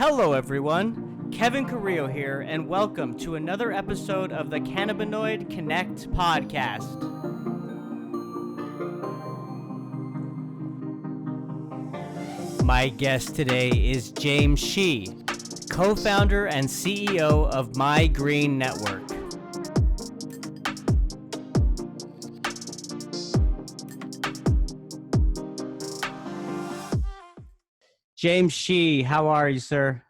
Hello, everyone. Kevin Carrillo here, and welcome to another episode of the Cannabinoid Connect podcast. My guest today is James Shih, co-founder and CEO of My Green Network. James Shih, how are you, sir?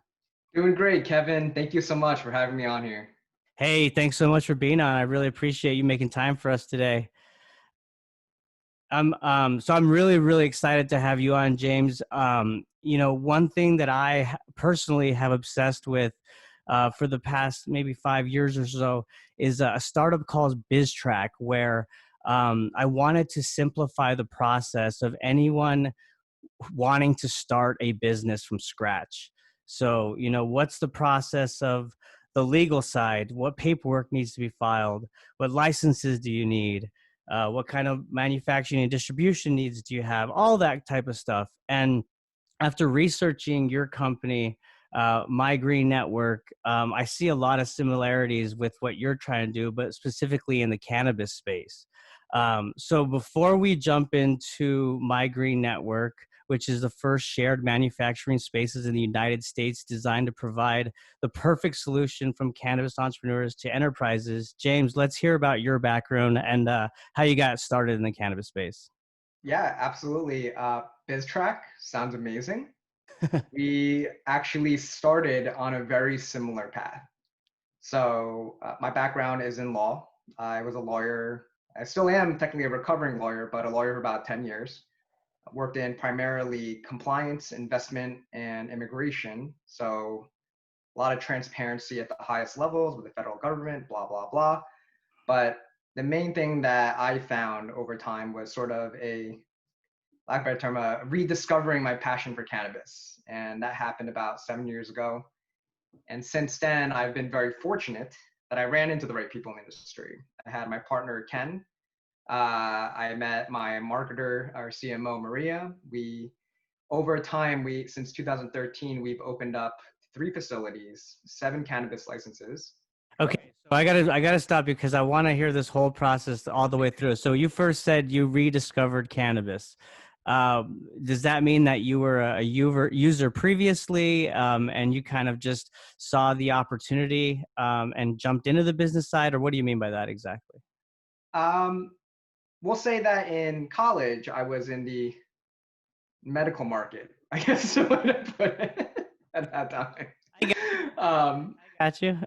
Doing great, Kevin. Thank you so much for having me on here. Hey, thanks so much for being on. I really appreciate you making time for us today. So I'm really excited to have you on, James. One thing that I personally have obsessed with for the past maybe 5 years or so is a startup called BizTrack, where I wanted to simplify the process of anyone wanting to start a business from scratch. So, what's the process of the legal side? What paperwork needs to be filed? What licenses do you need? What kind of manufacturing and distribution needs do you have? All that type of stuff. And after researching your company, My Green Network, I see a lot of similarities with what you're trying to do, but specifically in the cannabis space. So before we jump into My Green Network, which is the first shared manufacturing spaces in the United States designed to provide the perfect solution from cannabis entrepreneurs to enterprises, James, let's hear about your background and how you got started in the cannabis space. Yeah, absolutely. BizTrack sounds amazing. We actually started on a very similar path. So my background is in law. I was a lawyer. I still am technically a recovering lawyer, but a lawyer for about 10 years. I worked in primarily compliance, investment, and immigration. So a lot of transparency at the highest levels with the federal government, blah, blah, blah. But the main thing that I found over time was sort of lack of a better term, rediscovering my passion for cannabis. And that happened about 7 years ago. And since then, I've been very fortunate that I ran into the right people in the industry. I had my partner, Ken. I met my marketer, our CMO, Maria. Over time, since 2013, we've opened up 3 facilities, 7 cannabis licenses. Okay, so I gotta stop you because I want to hear this whole process all the way through. So you first said you rediscovered cannabis. Does that mean that you were a user previously, and you kind of just saw the opportunity and jumped into the business side, or what do you mean by that exactly? Um, we'll say that in college, I was in the medical market, I guess is the way to put it at that time. I got, Um, I got you.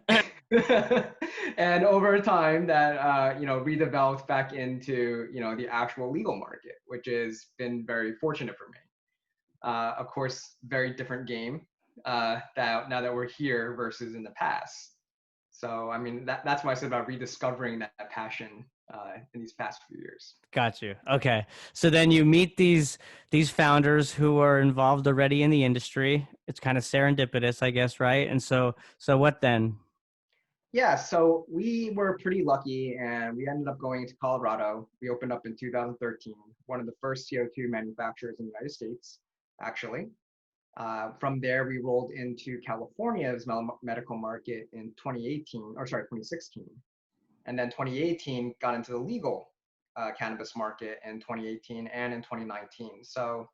and over time that, redeveloped back into, the actual legal market, which has been very fortunate for me. Of course, very different game that now that we're here versus in the past. So, I mean, that's why I said about rediscovering that passion in these past few years. Got you. Okay. So then you meet these founders who are involved already in the industry. It's kind of serendipitous, I guess, right? And so what then? Yeah, so we were pretty lucky and we ended up going to Colorado. We opened up in 2013, one of the first CO2 manufacturers in the United States, actually. From there, we rolled into California's medical market in 2016. And then 2018 got into the legal cannabis market in 2018 and in 2019. So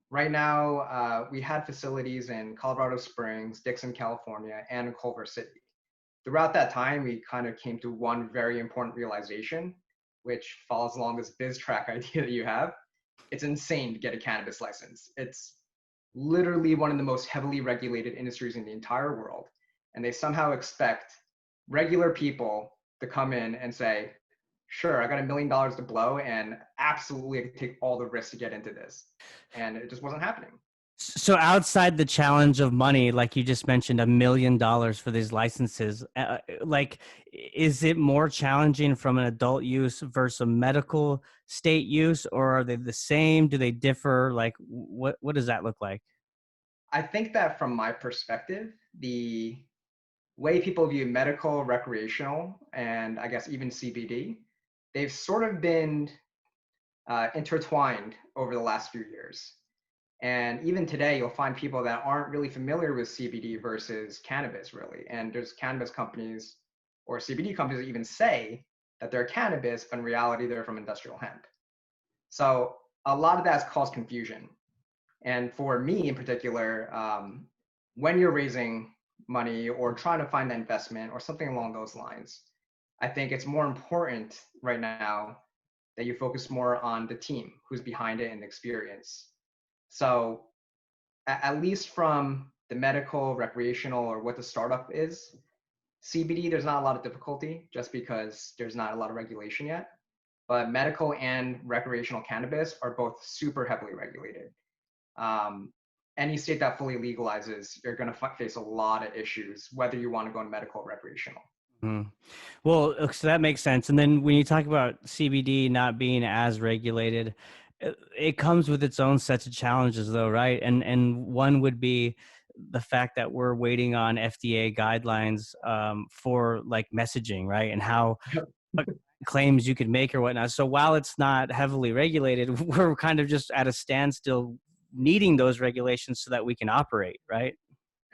right now, we had facilities in Colorado Springs, Dixon, California, and in Culver City. Throughout that time, we kind of came to one very important realization, which follows along this BizTrack idea that you have. It's insane to get a cannabis license. It's literally one of the most heavily regulated industries in the entire world. And they somehow expect regular people to come in and say, sure, I got $1 million to blow and absolutely take all the risks to get into this. And it just wasn't happening. So outside the challenge of money, like you just mentioned, $1 million for these licenses, is it more challenging from an adult use versus a medical state use, or are they the same? Do they differ? Like, what does that look like? I think that from my perspective, the way people view medical, recreational, and I guess even CBD, they've sort of been intertwined over the last few years. And even today, you'll find people that aren't really familiar with CBD versus cannabis, really. And there's cannabis companies or CBD companies that even say that they're cannabis, but in reality, they're from industrial hemp. So a lot of that has caused confusion. And for me in particular, when you're raising money or trying to find that investment or something along those lines, I think it's more important right now that you focus more on the team who's behind it and the experience. So at least from the medical, recreational, or what the startup is, CBD, there's not a lot of difficulty just because there's not a lot of regulation yet. But medical and recreational cannabis are both super heavily regulated. Any state that fully legalizes, you're going to face a lot of issues, whether you want to go in medical or recreational. Mm. Well, so that makes sense. And then when you talk about CBD not being as regulated, it comes with its own sets of challenges, though, right? And one would be the fact that we're waiting on FDA guidelines for like messaging, right? And how claims you could make or whatnot. So while it's not heavily regulated, we're kind of just at a standstill, needing those regulations so that we can operate, right?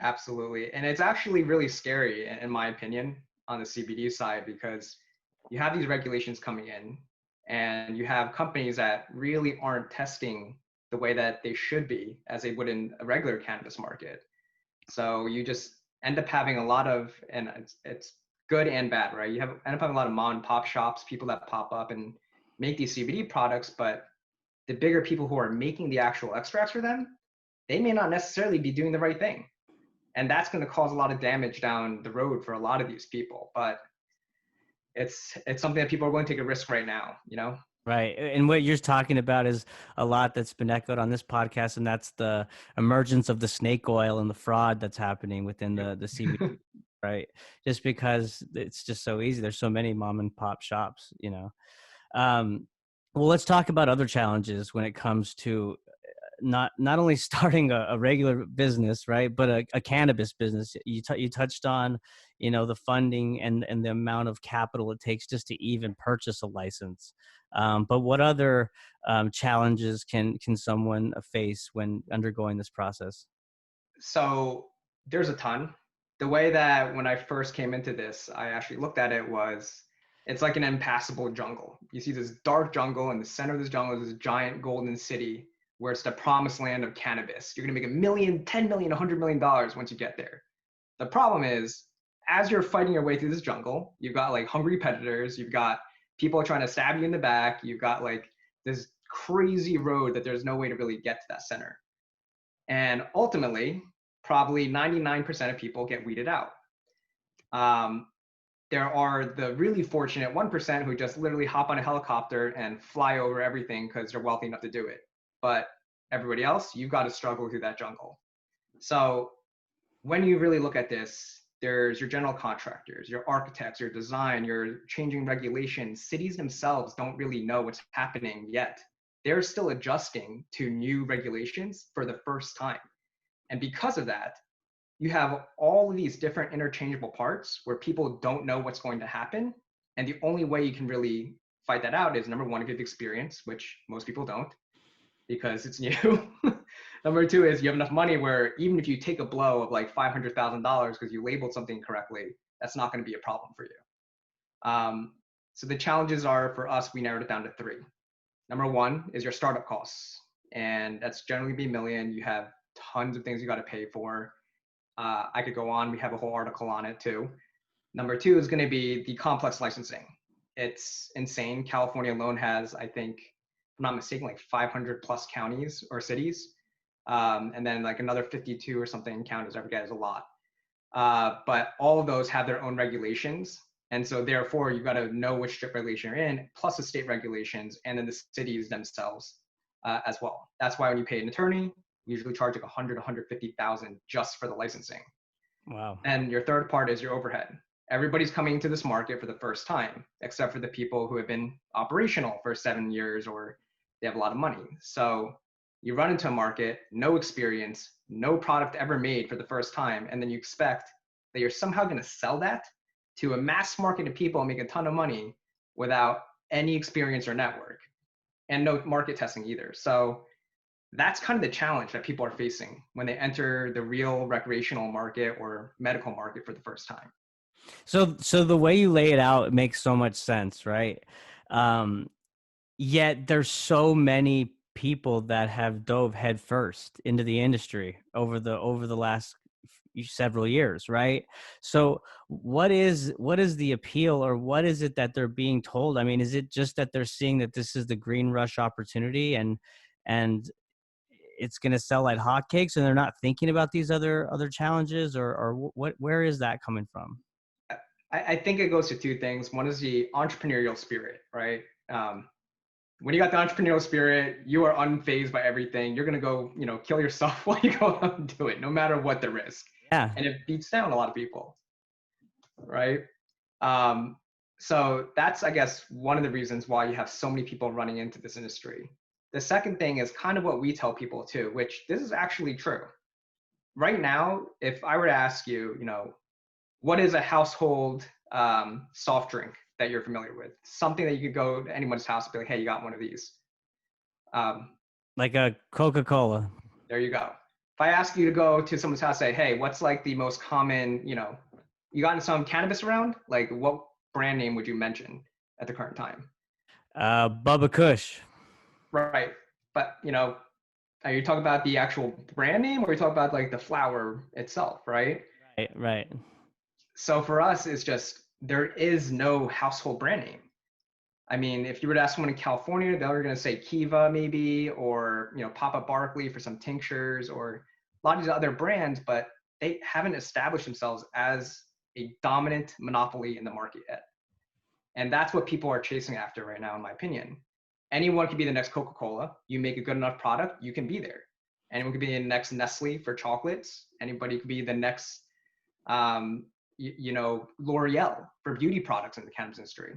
Absolutely. And it's actually really scary, in my opinion, on the CBD side, because you have these regulations coming in and you have companies that really aren't testing the way that they should be as they would in a regular cannabis market. So you just end up having a lot of, and it's good and bad, right? You end up having a lot of mom and pop shops, people that pop up and make these CBD products, but the bigger people who are making the actual extracts for them, they may not necessarily be doing the right thing. And that's going to cause a lot of damage down the road for a lot of these people. But it's something that people are going to take a risk right now, you know? Right. And what you're talking about is a lot that's been echoed on this podcast, and that's the emergence of the snake oil and the fraud that's happening within the CBD, right? Just because it's just so easy. There's so many mom and pop shops, you know. Well, let's talk about other challenges when it comes to not only starting a regular business, right, but a cannabis business. You touched on, you know, the funding and the amount of capital it takes just to even purchase a license. But what other challenges can someone face when undergoing this process? So there's a ton. The way that when I first came into this, I actually looked at it was it's like an impassable jungle. You see this dark jungle, in the center of this jungle is this giant golden city where it's the promised land of cannabis. You're gonna make $1 million, $10 million, $100 million once you get there. The problem is, as you're fighting your way through this jungle, you've got like hungry predators, you've got people trying to stab you in the back, you've got like this crazy road that there's no way to really get to that center. And ultimately, probably 99% of people get weeded out. Um, there are the really fortunate 1% who just literally hop on a helicopter and fly over everything because they're wealthy enough to do it. But everybody else, you've got to struggle through that jungle. So when you really look at this, there's your general contractors, your architects, your design, your changing regulations. Cities themselves don't really know what's happening yet. They're still adjusting to new regulations for the first time. And because of that, you have all of these different interchangeable parts where people don't know what's going to happen. And the only way you can really fight that out is number one, if you have experience, which most people don't because it's new. Number two is you have enough money where even if you take a blow of like $500,000 because you labeled something correctly, that's not going to be a problem for you. So the challenges are for us, we narrowed it down to three. Number one is your startup costs. And that's generally be $1 million. You have tons of things you got to pay for. I could go on. We have a whole article on it too. Number two is going to be the complex licensing. It's insane. California alone has, I think, if I'm not mistaken, like 500 plus counties or cities. And then like another 52 or something counties, I forget, is a lot. But all of those have their own regulations. And so therefore, you've got to know which strip regulation you're in, plus the state regulations, and then the cities themselves as well. That's why when you pay an attorney, we usually charge like 100, 150,000 just for the licensing. Wow. And your third part is your overhead. Everybody's coming to this market for the first time, except for the people who have been operational for 7 years or they have a lot of money. So you run into a market, no experience, no product ever made for the first time, and then you expect that you're somehow going to sell that to a mass market of people and make a ton of money without any experience or network and no market testing either. So that's kind of the challenge that people are facing when they enter the real recreational market or medical market for the first time. So the way you lay it out, it makes so much sense, right? Um, Yet there's so many people that have dove headfirst into the industry over the last several years, right? So what is the appeal, or what is it that they're being told? I mean, is it just that they're seeing that this is the green rush opportunity, and it's going to sell like hotcakes, and they're not thinking about these other challenges, or what, where is that coming from? I think it goes to two things. One is the entrepreneurial spirit, right? Um, when you got the entrepreneurial spirit, you are unfazed by everything. You're gonna go, kill yourself while you go out and do it, no matter what the risk. Yeah. And it beats down a lot of people, right? Um, so that's, I guess, one of the reasons why you have so many people running into this industry. The second thing is kind of what we tell people too, which this is actually true. Right now, if I were to ask you, what is a household soft drink that you're familiar with? Something that you could go to anyone's house and be like, hey, you got one of these. Um, Like a Coca-Cola. there you go. If I ask you to go to someone's house, say, hey, what's like the most common, you got some cannabis around? Like what brand name would you mention at the current time? Bubba Kush. Right. But, are you talking about the actual brand name or are you talking about like the flower itself, right? Right, right. So for us, it's just there is no household brand name. I mean, if you were to ask someone in California, they're going to say Kiva maybe, or Papa Barkley for some tinctures, or a lot of these other brands, but they haven't established themselves as a dominant monopoly in the market yet. And that's what people are chasing after right now, in my opinion. Anyone can be the next Coca-Cola. You make a good enough product, you can be there. Anyone could be the next Nestle for chocolates. Anybody could be the next, L'Oreal for beauty products in the cannabis industry.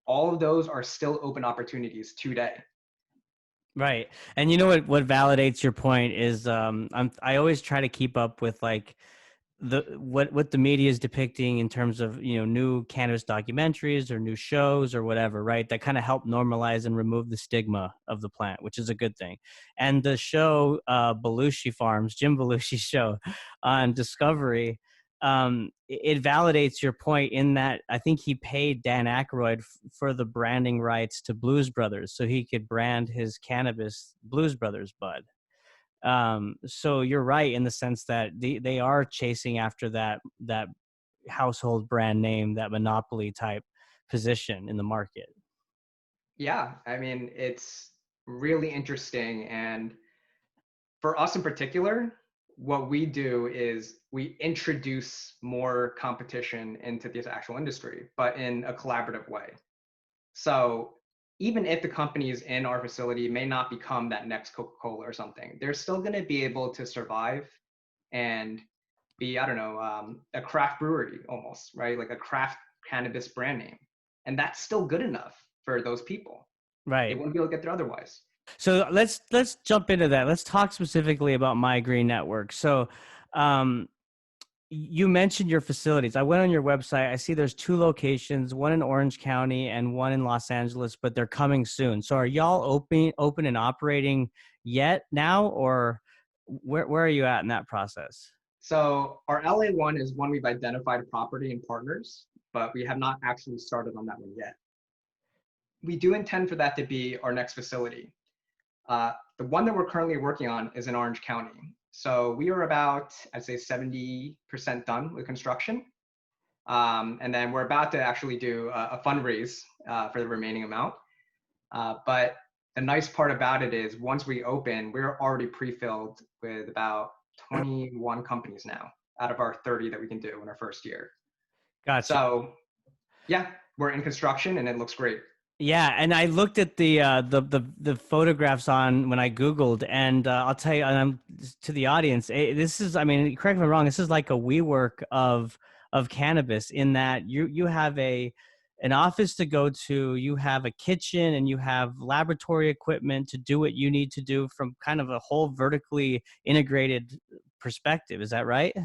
All of those are still open opportunities today. Right. And you know what validates your point is I always try to keep up with like the what the media is depicting in terms of, new cannabis documentaries or new shows or whatever, right? That kind of help normalize and remove the stigma of the plant, which is a good thing. And the show Belushi Farms, Jim Belushi's show on Discovery, it validates your point in that I think he paid Dan Aykroyd for the branding rights to Blues Brothers so he could brand his cannabis Blues Brothers bud. So you're right in the sense that they are chasing after that household brand name, that monopoly type position in the market. Yeah, I mean, it's really interesting. And for us in particular, what we do is we introduce more competition into this actual industry, but in a collaborative way. So even if the companies in our facility may not become that next Coca-Cola or something, they're still going to be able to survive and be, I don't know, a craft brewery almost, right? Like a craft cannabis brand name. And that's still good enough for those people. They Right. wouldn't be able to get there otherwise. So let's jump into that. Let's talk specifically about My Green Network. So um, you mentioned your facilities. I went on your website. I see there's two locations, one in Orange County and one in Los Angeles, but they're coming soon. So are y'all open and operating yet now, or where are you at in that process? So our LA one is one we've identified property and partners, but we have not actually started on that one yet. We do intend for that to be our next facility. The one that we're currently working on is in Orange County. So we are about, I'd say 70% done with construction. And then we're about to actually do a fundraise for the remaining amount. But the nice part about it is once we open, we're already pre-filled with about 21 companies now out of our 30 that we can do in our first year. Gotcha. So yeah, we're in construction and it looks great. Yeah, and I looked at the photographs on when I Googled, and I'll tell you, and I'm to the audience, this is, I mean, correct me if I'm wrong, this is like a WeWork of cannabis in that you have an office to go to, you have a kitchen, and you have laboratory equipment to do what you need to do from kind of a whole vertically integrated perspective. Is that right?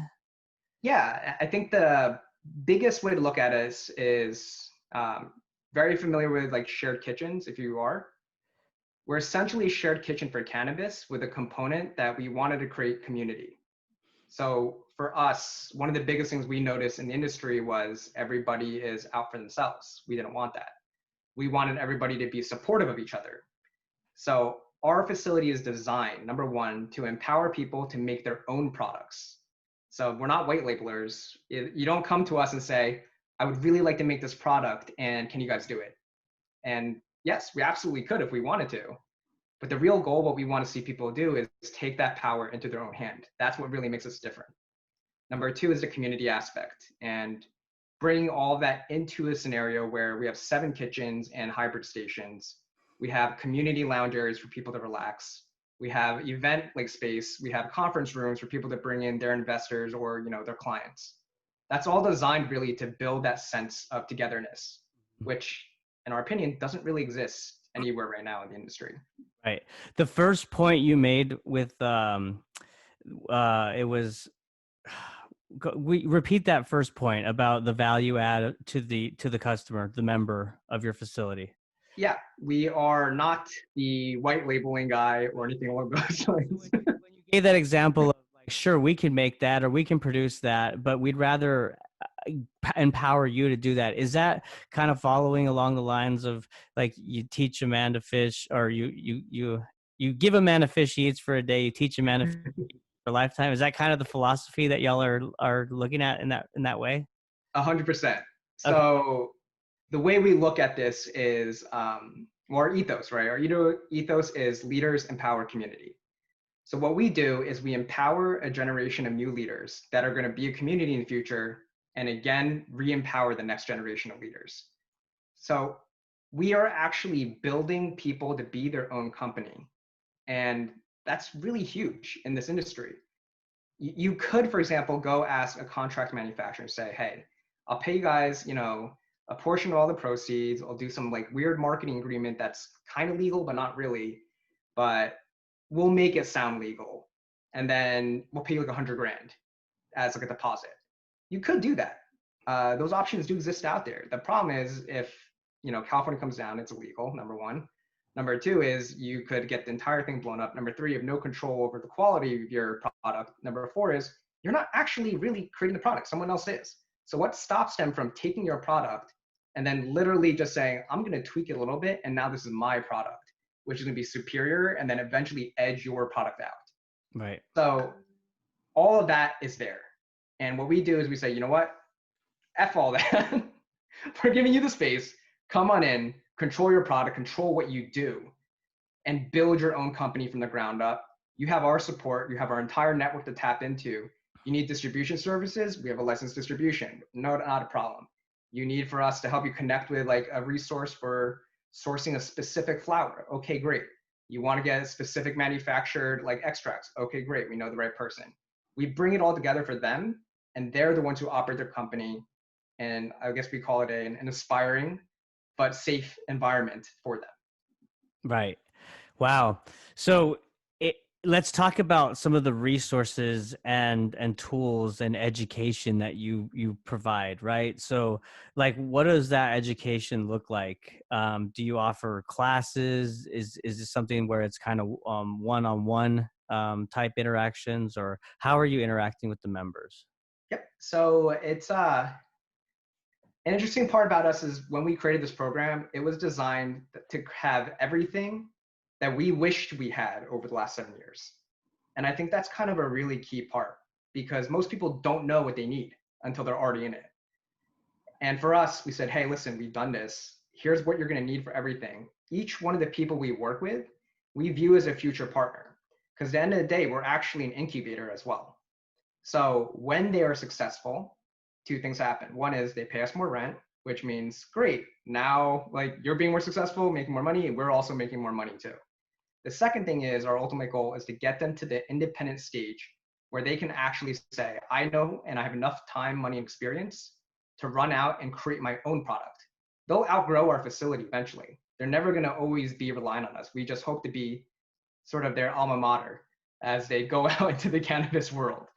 Yeah, I think the biggest way to look at it is very familiar with like shared kitchens if you are, We're essentially a shared kitchen for cannabis with a component that we wanted to create community. So for us, one of the biggest things we noticed in the industry was everybody is out for themselves. We didn't want that. We wanted everybody to be supportive of each other. So our facility is designed, number one, to empower people to make their own products. So we're not white labelers. You don't come to us and say, I would really like to make this product and can you guys do it? And yes, we absolutely could if we wanted to. But the real goal, what we want to see people do is take that power into their own hand. That's what really makes us different. Number two is the community aspect and bring all that into a scenario where we have 7 kitchens and hybrid stations. We have community lounge areas for people to relax. We have event like space. We have conference rooms for people to bring in their investors or, you know, their clients. That's all designed really to build that sense of togetherness, which in our opinion doesn't really exist anywhere right now in the industry. Right. The first point you made with it was we repeat that first point about the value add to the customer, the member of your facility. Yeah, we are not the white labeling guy or anything along those lines. When you gave that example of like, sure, we can make that or we can produce that, but we'd rather empower you to do that. Is that kind of following along the lines of like you teach a man to fish, or you give a man a fish he eats for a day, you teach a man to fish for a lifetime? Is that kind of the philosophy that y'all are looking at in that way? 100%. Okay. So the way we look at this is our ethos, right? Our ethos is leaders empower community. So what we do is we empower a generation of new leaders that are going to be a community in the future, and again, re-empower the next generation of leaders. So we are actually building people to be their own company. And that's really huge in this industry. You could, for example, go ask a contract manufacturer and say, hey, I'll pay you guys, you know, a portion of all the proceeds. I'll do some like weird marketing agreement that's kind of legal, but not really. But we'll make it sound legal. And then we'll pay you like 100 grand as like a deposit. You could do that. Those options do exist out there. The problem is if, you know, California comes down, it's illegal, number one. Number two is you could get the entire thing blown up. Number three, you have no control over the quality of your product. Number four is you're not actually really creating the product. Someone else is. So what stops them from taking your product and then literally just saying, I'm going to tweak it a little bit, and now this is my product, which is going to be superior, and then eventually edge your product out. Right. So all of that is there. And what we do is we say, you know what? F all that. We're giving you the space. Come on in, control your product, control what you do, and build your own company from the ground up. You have our support. You have our entire network to tap into. You need distribution services. We have a licensed distribution. No, not a problem. You need for us to help you connect with like a resource for sourcing a specific flower. Okay, great. You want to get a specific manufactured like extracts. Okay, great. We know the right person. We bring it all together for them, and they're the ones who operate their company. And I guess we call it an aspiring but safe environment for them. Right. Wow. So let's talk about some of the resources and tools and education that you provide. Right. So, like, what does that education look like? Do you offer classes? Is this something where it's kind of one-on-one type interactions, or how are you interacting with the members? Yep. So it's an interesting part about us is when we created this program, it was designed to have everything that we wished we had over the last 7 years. And I think that's kind of a really key part because most people don't know what they need until they're already in it. And for us, we said, hey, listen, we've done this. Here's what you're going to need for everything. Each one of the people we work with, we view as a future partner because at the end of the day, we're actually an incubator as well. So when they are successful, 2 things happen. One is they pay us more rent, which means great. Now, like you're being more successful, making more money, and we're also making more money too. The second thing is our ultimate goal is to get them to the independent stage where they can actually say, I know and I have enough time, money, and experience to run out and create my own product. They'll outgrow our facility eventually. They're never going to always be relying on us. We just hope to be sort of their alma mater as they go out into the cannabis world.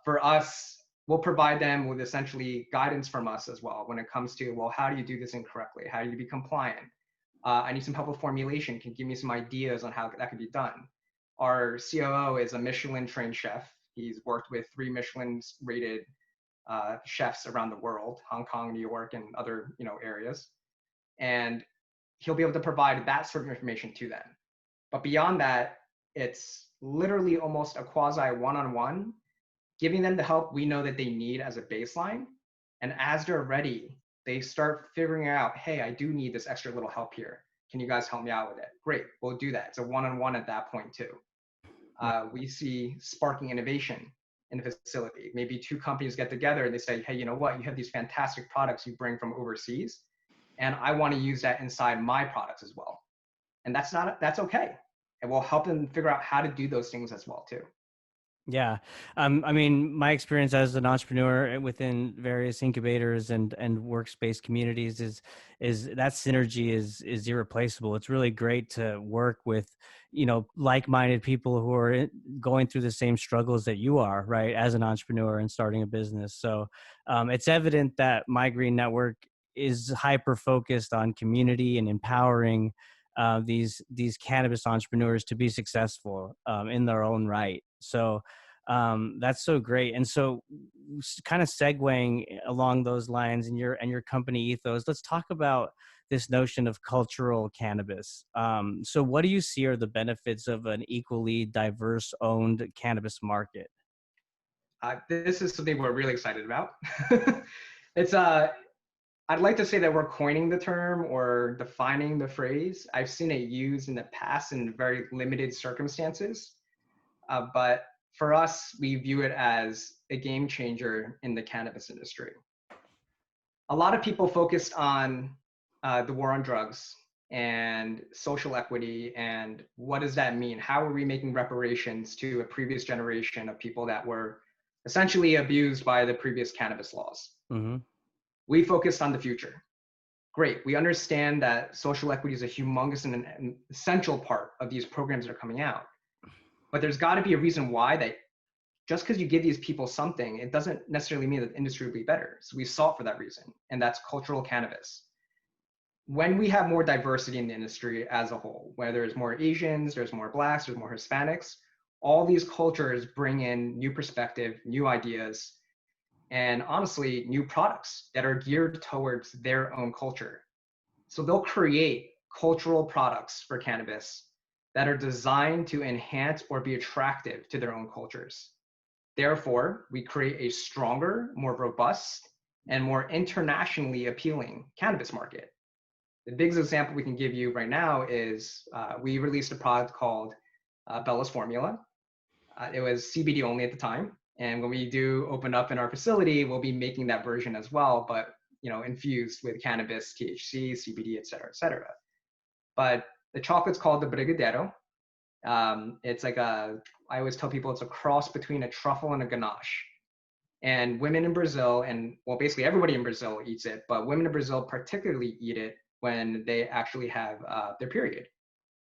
For us, we'll provide them with essentially guidance from us as well when it comes to, well, how do you do this incorrectly? How do you be compliant? I need some help with formulation. Can you give me some ideas on how that could be done? Our COO is a Michelin trained chef. He's worked with 3 Michelin rated chefs around the world, Hong Kong, New York, and other areas. And he'll be able to provide that sort of information to them. But beyond that, it's literally almost a quasi one-on-one, giving them the help we know that they need as a baseline. And as they're ready, they start figuring out, hey, I do need this extra little help here. Can you guys help me out with it? Great, we'll do that. It's a one-on-one at that point too. We see sparking innovation in the facility. Maybe 2 companies get together and they say, hey, you know what? You have these fantastic products you bring from overseas, and I want to use that inside my products as well. And that's okay. And we'll help them figure out how to do those things as well too. Yeah. I mean, my experience as an entrepreneur within various incubators and workspace communities is that synergy is irreplaceable. It's really great to work with, like-minded people who are going through the same struggles that you are, right, as an entrepreneur and starting a business. So it's evident that My Green Network is hyper focused on community and empowering these cannabis entrepreneurs to be successful in their own right. So that's so great. And so, kind of segueing along those lines and your company ethos, let's talk about this notion of cultural cannabis. So, what do you see are the benefits of an equally diverse owned cannabis market? This is something we're really excited about. It's I'd like to say that we're coining the term or defining the phrase. I've seen it used in the past in very limited circumstances, but for us, we view it as a game changer in the cannabis industry. A lot of people focused on the war on drugs and social equity and what does that mean? How are we making reparations to a previous generation of people that were essentially abused by the previous cannabis laws? Mm-hmm. We focused on the future. Great. We understand that social equity is a humongous and an essential part of these programs that are coming out. But there's got to be a reason why that just because you give these people something, it doesn't necessarily mean that the industry will be better. So we sought for that reason, and that's cultural cannabis. When we have more diversity in the industry as a whole, where there's more Asians, there's more Blacks, there's more Hispanics, all these cultures bring in new perspective, new ideas, and honestly, new products that are geared towards their own culture. So they'll create cultural products for cannabis that are designed to enhance or be attractive to their own cultures. Therefore, we create a stronger, more robust, and more internationally appealing cannabis market. The biggest example we can give you right now is we released a product called Bella's Formula. It was CBD only at the time. And when we do open up in our facility, we'll be making that version as well, but infused with cannabis, THC, CBD, et cetera, et cetera. But the chocolate's called the Brigadeiro. It's like I always tell people it's a cross between a truffle and a ganache. And women in Brazil, and well, basically everybody in Brazil eats it, but women in Brazil particularly eat it when they actually have their period,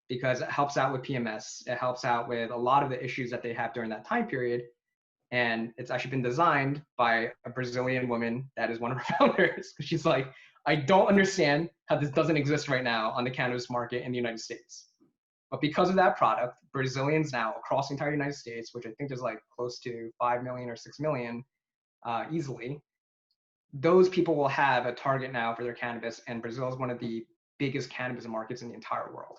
because it helps out with PMS. It helps out with a lot of the issues that they have during that time period. And it's actually been designed by a Brazilian woman that is one of our founders. She's like, I don't understand how this doesn't exist right now on the cannabis market in the United States. But because of that product, Brazilians now across the entire United States, which I think there's like close to 5 million or 6 million easily, those people will have a target now for their cannabis. And Brazil is one of the biggest cannabis markets in the entire world.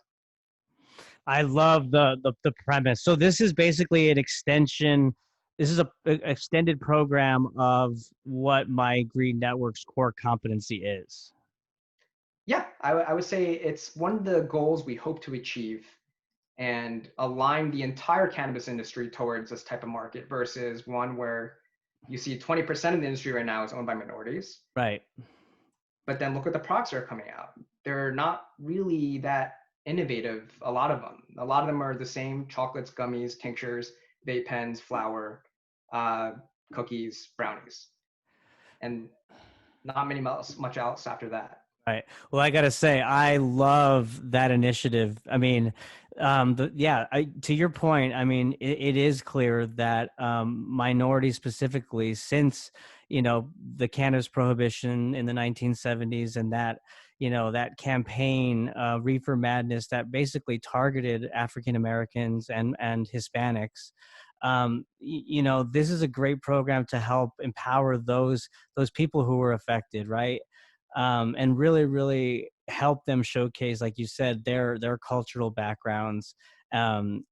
I love the premise. So this is basically an extension. This is a extended program of what My Green Network's core competency is. Yeah, I would say it's one of the goals we hope to achieve and align the entire cannabis industry towards this type of market versus one where you see 20% of the industry right now is owned by minorities. Right. But then look at the products that are coming out. They're not really that innovative, a lot of them. A lot of them are the same: chocolates, gummies, tinctures, vape pens, flour, cookies, brownies. And not much else after that. Right. Well, I gotta say, I love that initiative. I mean, to your point, I mean, it is clear that minorities specifically, since the cannabis prohibition in the 1970s and that that campaign, Reefer Madness, that basically targeted African Americans and Hispanics. This is a great program to help empower those people who were affected, right? And really, really help them showcase, like you said, their cultural backgrounds, and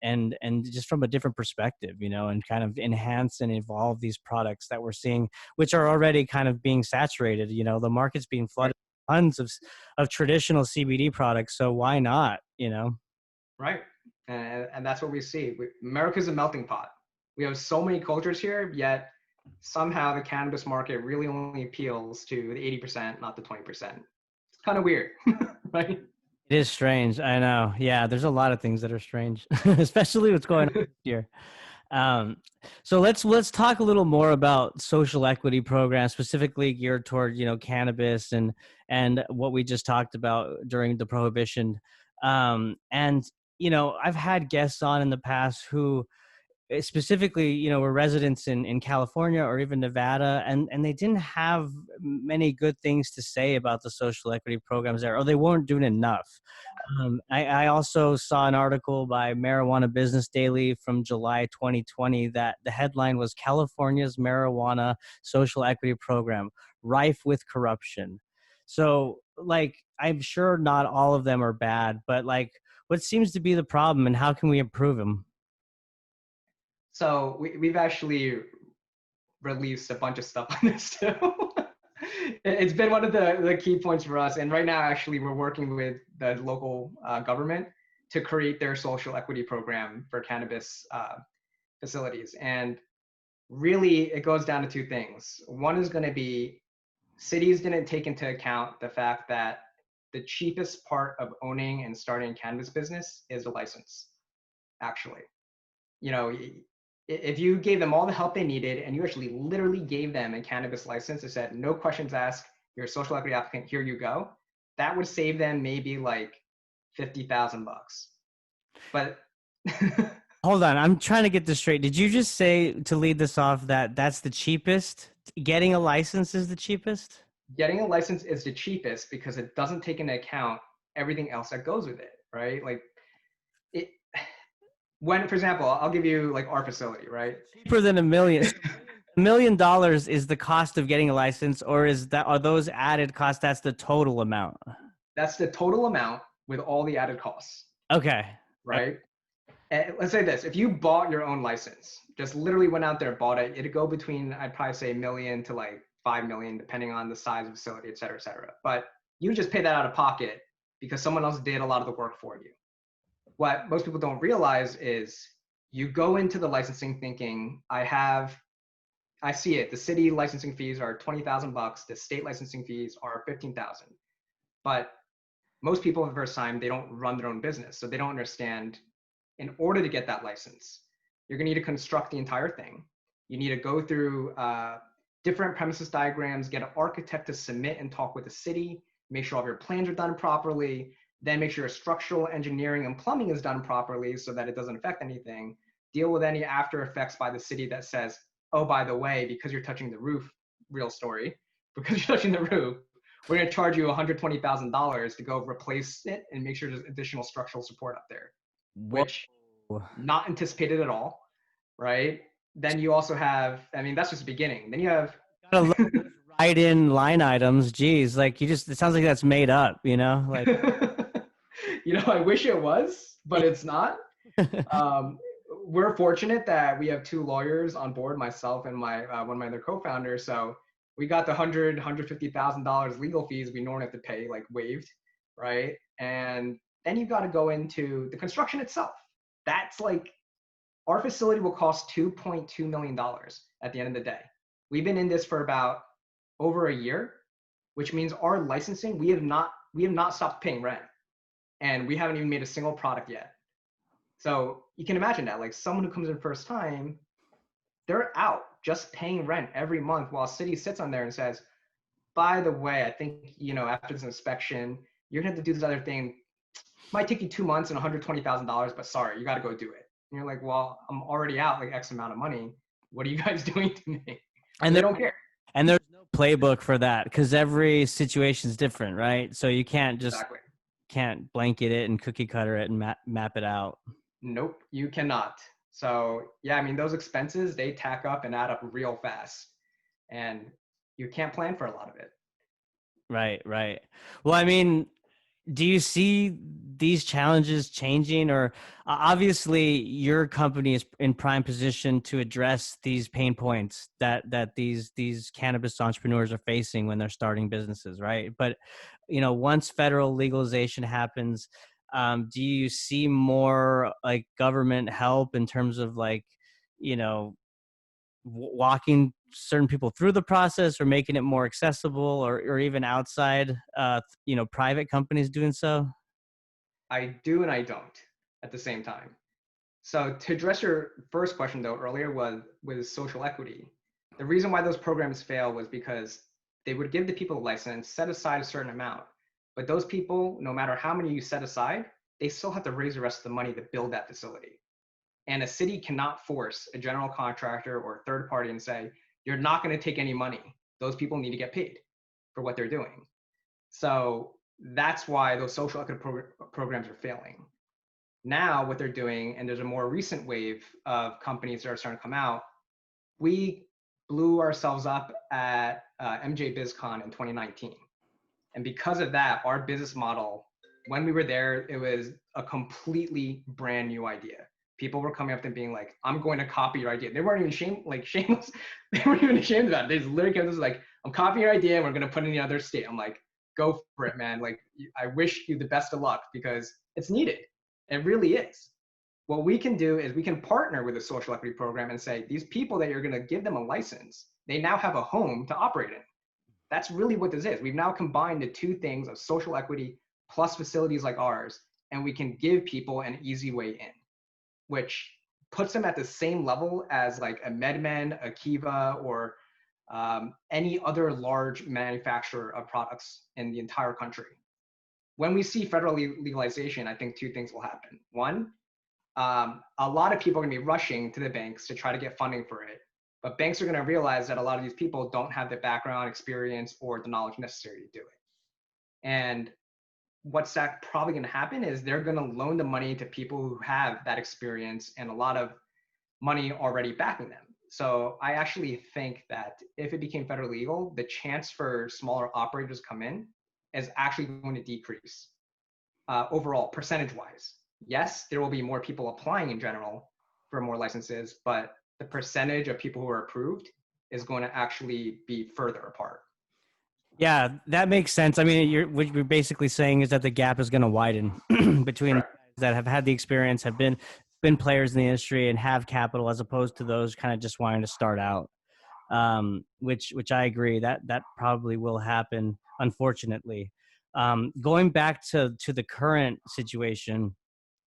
just from a different perspective, and kind of enhance and evolve these products that we're seeing, which are already kind of being saturated. The market's being Right. flooded with tons of traditional CBD products, so why not? Right. And that's what we see. America's a melting pot. We have so many cultures here, yet somehow the cannabis market really only appeals to the 80%, not the 20%. It's kind of weird, right? It is strange. I know. Yeah, there's a lot of things that are strange, especially what's going on this year. Um, so let's talk a little more about social equity programs, specifically geared toward cannabis and what we just talked about during the prohibition. And I've had guests on in the past who specifically were residents in California or even Nevada, and they didn't have many good things to say about the social equity programs there, or they weren't doing enough. I also saw an article by Marijuana Business Daily from July 2020 that the headline was California's Marijuana Social Equity Program rife with corruption. So, like, I'm sure not all of them are bad, but like, what seems to be the problem, and how can we improve them? So we've actually released a bunch of stuff on this too. It's been one of the key points for us. And right now, actually, we're working with the local government to create their social equity program for cannabis facilities. And really, it goes down to two things. One is going to be cities didn't take into account the fact that the cheapest part of owning and starting a cannabis business is a license, actually. You know, if you gave them all the help they needed and you actually literally gave them a cannabis license and said, no questions asked, you're a social equity applicant, here you go, that would save them maybe like 50,000 bucks. But Hold on, I'm trying to get this straight. Did you just say, to lead this off, that that's the cheapest? Getting a license is the cheapest? getting a license is the cheapest because it doesn't take into account everything else that goes with it, right? Like it, when, for example, I'll give you like our facility, right? Cheaper than a million. So $1 million is the cost of getting a license, or are those added costs? That's the total amount. That's the total amount with all the added costs, Okay. right? And let's say this, if you bought your own license, just literally went out there, bought it, it'd go between, I'd probably say, 1 million to like 5 million, depending on the size of the facility, et cetera, et cetera. But you just pay that out of pocket because someone else did a lot of the work for you. What most people don't realize is you go into the licensing thinking, I see it. The city licensing fees are 20,000 bucks. The state licensing fees are 15,000. But most people at the first time, they don't run their own business. So they don't understand, in order to get that license, you're gonna need to construct the entire thing. You need to go through different premises diagrams, get an architect to submit and talk with the city, make sure all of your plans are done properly, then make sure structural engineering and plumbing is done properly so that it doesn't affect anything, deal with any after effects by the city that says, oh, by the way, because you're touching the roof, real story, because you're touching the roof, we're going to charge you $120,000 to go replace it and make sure there's additional structural support up there, Whoa. which not anticipated at all, right? Then you also have, I mean, that's just the beginning. Then you have Gotta love those write-in line items. Geez, like it sounds like that's made up, like. I wish it was, but it's not. Um, we're fortunate that we have two lawyers on board, myself and my one of my other co-founders. So we got the $150,000 legal fees we normally have to pay, like waived, right? And then you got to go into the construction itself. That's like, our facility will cost $2.2 million at the end of the day. We've been in this for about over a year, which means our licensing, we have not stopped paying rent, and we haven't even made a single product yet. So you can imagine that, like someone who comes in first time, they're out just paying rent every month while city sits on there and says, by the way, I think, after this inspection, you're gonna have to do this other thing. Might take you 2 months and $120,000, but sorry, you got to go do it. And you're like, well, I'm already out like X amount of money. What are you guys doing to me? And They there don't care. and there's no playbook for that because every situation is different, right? So you Exactly. can't blanket it and cookie cutter it and map it out. Nope, you cannot. So yeah, I mean, those expenses, they tack up and add up real fast. And you can't plan for a lot of it. Right, right. Well, I mean, do you see these challenges changing, or obviously your company is in prime position to address these pain points that these cannabis entrepreneurs are facing when they're starting businesses, right? But once federal legalization happens, do you see more like government help in terms of like you know walking certain people through the process or making it more accessible, or even outside private companies doing so? I do and I don't at the same time. So to address your first question though earlier was social equity. The reason why those programs fail was because they would give the people a license, set aside a certain amount, but those people, no matter how many you set aside, they still have to raise the rest of the money to build that facility. And a city cannot force a general contractor or a third party and say, you're not going to take any money. Those people need to get paid for what they're doing. So that's why those social equity programs are failing. Now what they're doing, and there's a more recent wave of companies that are starting to come out, we blew ourselves up at MJ BizCon in 2019. And because of that, our business model, when we were there, it was a completely brand new idea. People were coming up to being like, I'm going to copy your idea. They weren't even shameless. They weren't even ashamed about it. They just literally came to us like, I'm copying your idea and we're going to put it in the other state. I'm like, go for it, man. Like, I wish you the best of luck because it's needed. It really is. What we can do is we can partner with a social equity program and say, these people that you're going to give them a license, they now have a home to operate in. That's really what this is. We've now combined the two things of social equity plus facilities like ours, and we can give people an easy way in, which puts them at the same level as like a MedMen, a Kiva, or any other large manufacturer of products in the entire country. When we see federal legalization, I think two things will happen. One, a lot of people are going to be rushing to the banks to try to get funding for it. But banks are going to realize that a lot of these people don't have the background, experience, or the knowledge necessary to do it. And what's that probably going to happen is they're going to loan the money to people who have that experience and a lot of money already backing them. So I actually think that if it became federally legal, the chance for smaller operators to come in is actually going to decrease overall, percentage-wise. Yes, there will be more people applying in general for more licenses, but the percentage of people who are approved is going to actually be further apart. Yeah, that makes sense. I mean, what you're basically saying is that the gap is going to widen between Correct. that have had the experience, have been players in the industry, and have capital, as opposed to those kind of just wanting to start out. Which I agree that probably will happen, unfortunately. Going back to the current situation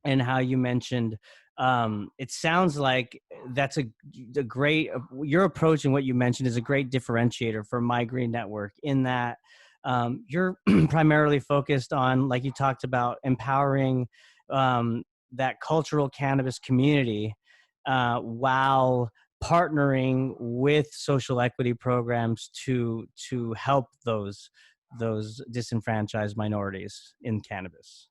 and how you mentioned, it sounds like that's a great, your approach and what you mentioned is a great differentiator for My Green Network, in that you're primarily focused on, like you talked about, empowering that cultural cannabis community, while partnering with social equity programs to help those disenfranchised minorities in cannabis.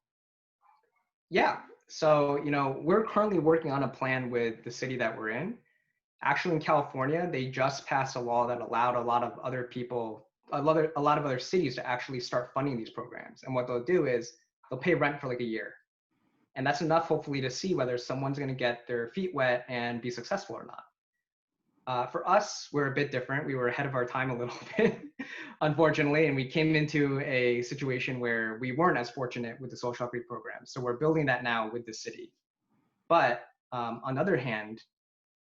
Yeah. So, we're currently working on a plan with the city that we're in. Actually, in California, they just passed a law that allowed a lot of other people, a lot of other cities to actually start funding these programs. And what they'll do is they'll pay rent for like a year. And that's enough, hopefully, to see whether someone's going to get their feet wet and be successful or not. For us, we're a bit different. We were ahead of our time a little bit, unfortunately, and we came into a situation where we weren't as fortunate with the social equity program. So we're building that now with the city. But on the other hand,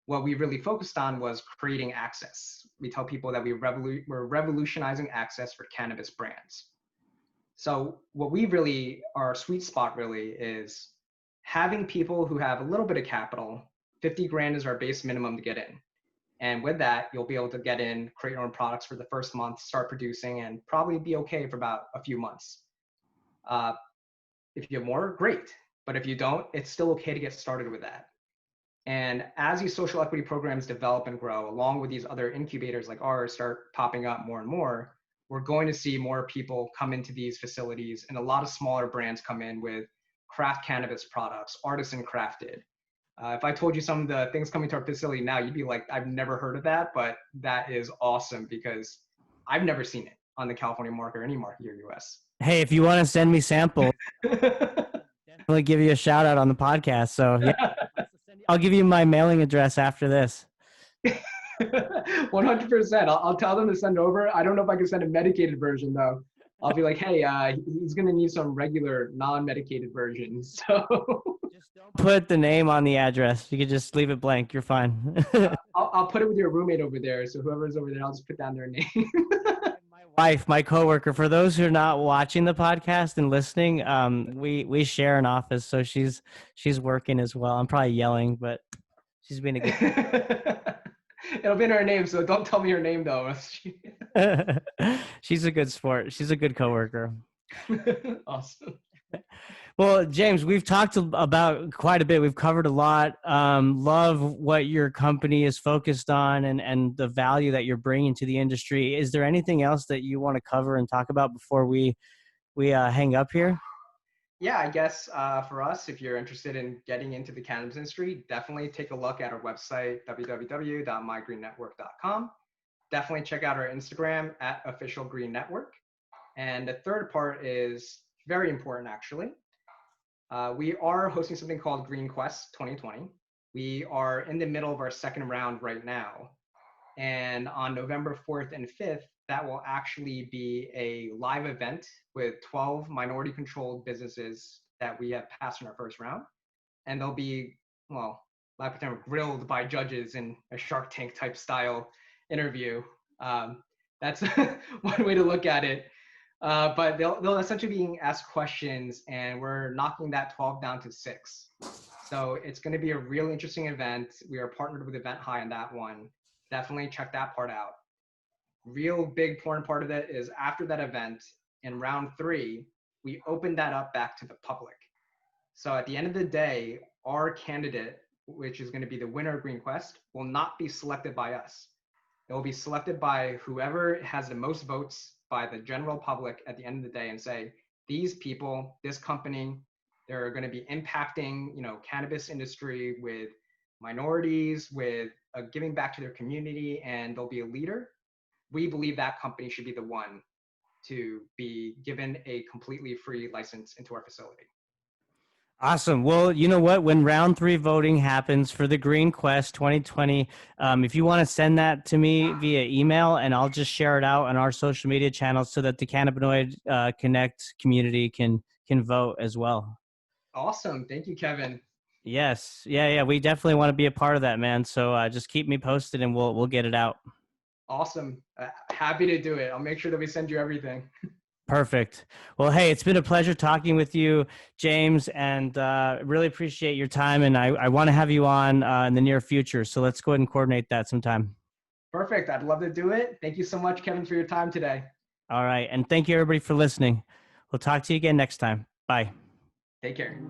what we really focused on was creating access. We tell people that we're revolutionizing access for cannabis brands. So what we really, our sweet spot really is having people who have a little bit of capital. 50 grand is our base minimum to get in. And with that, you'll be able to get in, create your own products for the first month, start producing, and probably be okay for about a few months. Uh, if you have more, great. But if you don't, it's still okay to get started with that. And as these social equity programs develop and grow, along with these other incubators like ours start popping up more and more, we're going to see more people come into these facilities, and a lot of smaller brands come in with craft cannabis products, artisan crafted. If I told you some of the things coming to our facility now, you'd be like, I've never heard of that, but that is awesome because I've never seen it on the California market or any market here in the US. Hey, if you want to send me samples, definitely give you a shout out on the podcast. So yeah, I'll give you my mailing address after this. 100%. I'll tell them to send over. I don't know if I can send a medicated version though. I'll be like, hey, he's gonna need some regular non-medicated versions. So Just don't put the name on the address. You could just leave it blank. You're fine. I'll put it with your roommate over there. So whoever's over there, I'll just put down their name. My wife, my coworker. For those who are not watching the podcast and listening, we share an office, so she's working as well. I'm probably yelling, but she's being a good. It'll be in her name, so don't tell me her name though. She's a good sport. She's a good coworker. Awesome. Well, James, we've talked about quite a bit. We've covered a lot. Love what your company is focused on and the value that you're bringing to the industry. Is there anything else that you want to cover and talk about before we hang up here? Yeah, I guess for us, if you're interested in getting into the cannabis industry, definitely take a look at our website, www.mygreennetwork.com. Definitely check out our Instagram at Official Green Network. And the third part is very important, actually. We are hosting something called Green Quest 2020. We are in the middle of our second round right now. And on November 4th and 5th, that will actually be a live event with 12 minority controlled businesses that we have passed in our first round. And they'll be, well, live pretend grilled by judges in a Shark Tank type style interview. That's one way to look at it. But they'll essentially be being asked questions, and we're knocking that 12 down to 6. So it's going to be a really interesting event. We are partnered with Event High on that one. Definitely check that part out. Real big important part of it is after that event, in round 3, we open that up back to the public. So at the end of the day, our candidate, which is going to be the winner of Green Quest, will not be selected by us. It will be selected by whoever has the most votes by the general public at the end of the day, and say, these people, this company, they're going to be impacting, cannabis industry with minorities, with giving back to their community, and they'll be a leader. We believe that company should be the one to be given a completely free license into our facility. Awesome. Well, you know what? When round 3 voting happens for the Green Quest 2020, if you want to send that to me via email, and I'll just share it out on our social media channels so that the Cannabinoid Connect community can vote as well. Awesome. Thank you, Kevin. Yes. Yeah. We definitely want to be a part of that, man. So just keep me posted, and we'll get it out. Awesome. Happy to do it. I'll make sure that we send you everything. Perfect. Well, hey, it's been a pleasure talking with you, James, and really appreciate your time. And I want to have you on in the near future. So let's go ahead and coordinate that sometime. Perfect. I'd love to do it. Thank you so much, Kevin, for your time today. All right. And thank you, everybody, for listening. We'll talk to you again next time. Bye. Take care.